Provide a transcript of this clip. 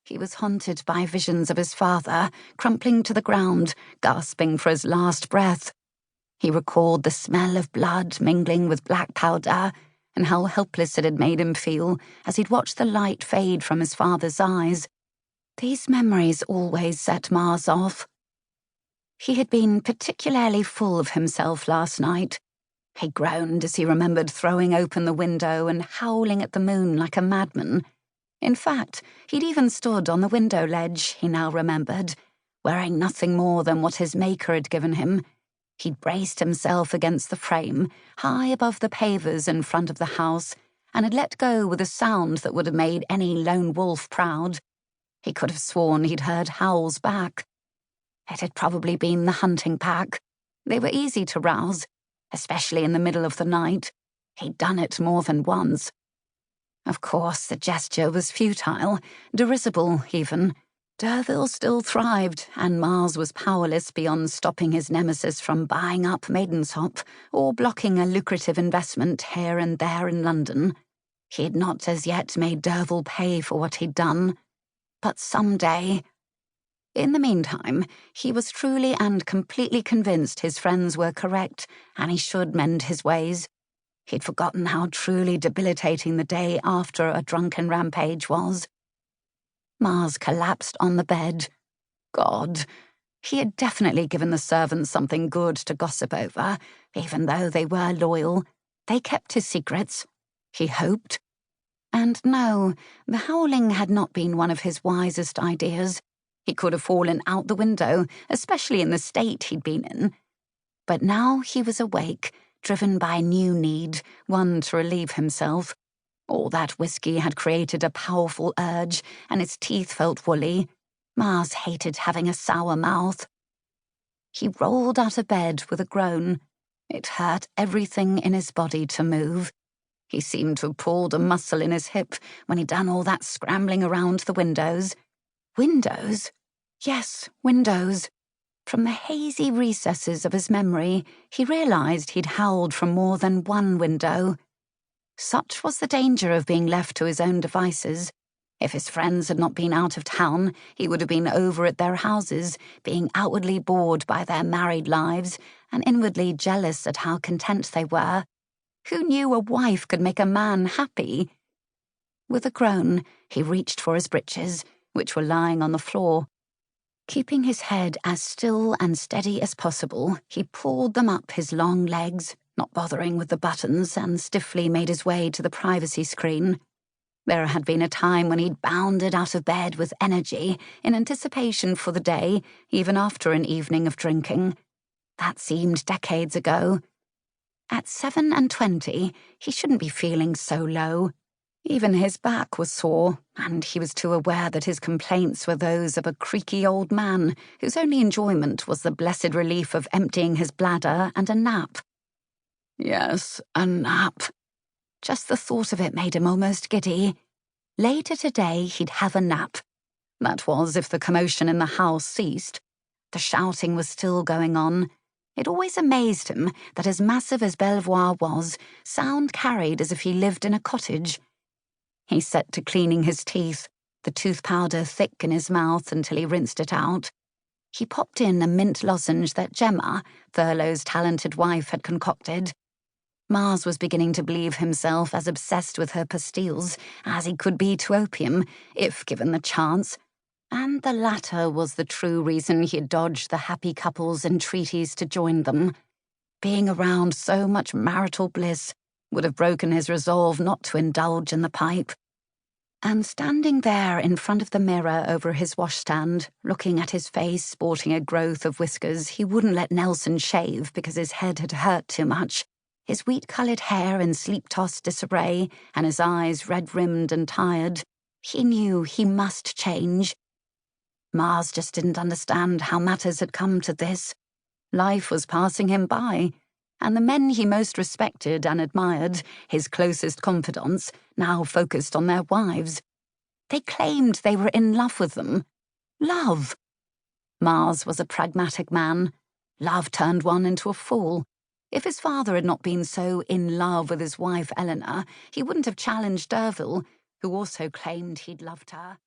He was haunted by visions of his father, crumpling to the ground, gasping for his last breath. He recalled the smell of blood mingling with black powder, and how helpless it had made him feel as he'd watched the light fade from his father's eyes. These memories always set Mars off. He had been particularly full of himself last night. He groaned as he remembered throwing open the window and howling at the moon like a madman. In fact, he'd even stood on the window ledge, he now remembered, wearing nothing more than what his maker had given him. He'd braced himself against the frame, high above the pavers in front of the house, and had let go with a sound that would have made any lone wolf proud. He could have sworn he'd heard howls back. It had probably been the hunting pack. They were easy to rouse, especially in the middle of the night. He'd done it more than once. Of course, the gesture was futile, derisible even. Derville still thrived, and Mars was powerless beyond stopping his nemesis from buying up Maidensop or blocking a lucrative investment here and there in London. He had not as yet made Derville pay for what he'd done. But someday. In the meantime, he was truly and completely convinced his friends were correct, and he should mend his ways. He'd forgotten how truly debilitating the day after a drunken rampage was. Mars collapsed on the bed. God, he had definitely given the servants something good to gossip over, even though they were loyal. They kept his secrets. He hoped. And no, the howling had not been one of his wisest ideas. He could have fallen out the window, especially in the state he'd been in. But now he was awake, driven by a new need, one to relieve himself. All that whiskey had created a powerful urge, and his teeth felt woolly. Mars hated having a sour mouth. He rolled out of bed with a groan. It hurt everything in his body to move. He seemed to have pulled a muscle in his hip when he'd done all that scrambling around the windows. Windows? Yes, windows. From the hazy recesses of his memory, he realized he'd howled from more than one window. Such was the danger of being left to his own devices. If his friends had not been out of town, he would have been over at their houses, being outwardly bored by their married lives and inwardly jealous at how content they were. Who knew a wife could make a man happy? With a groan, he reached for his breeches, which were lying on the floor. Keeping his head as still and steady as possible, he pulled them up his long legs, not bothering with the buttons, and stiffly made his way to the privacy screen. There had been a time when he'd bounded out of bed with energy, in anticipation for the day, even after an evening of drinking. That seemed decades ago. At 7 and 20, he shouldn't be feeling so low. Even his back was sore, and he was too aware that his complaints were those of a creaky old man whose only enjoyment was the blessed relief of emptying his bladder and a nap. Yes, a nap. Just the thought of it made him almost giddy. Later today, he'd have a nap. That was if the commotion in the house ceased. The shouting was still going on. It always amazed him that, as massive as Belvoir was, sound carried as if he lived in a cottage. He set to cleaning his teeth, the tooth powder thick in his mouth until he rinsed it out. He popped in a mint lozenge that Gemma, Thurloe's talented wife, had concocted. Mars was beginning to believe himself as obsessed with her pastilles as he could be to opium, if given the chance. And the latter was the true reason he had dodged the happy couple's entreaties to join them. Being around so much marital bliss would have broken his resolve not to indulge in the pipe. And standing there in front of the mirror over his washstand, looking at his face sporting a growth of whiskers he wouldn't let Nelson shave because his head had hurt too much, his wheat-coloured hair in sleep-tossed disarray, and his eyes red-rimmed and tired, he knew he must change. Mars just didn't understand how matters had come to this. Life was passing him by, and the men he most respected and admired, his closest confidants, now focused on their wives. They claimed they were in love with them. Love! Mars was a pragmatic man. Love turned one into a fool. If his father had not been so in love with his wife Eleanor, he wouldn't have challenged Derville, who also claimed he'd loved her.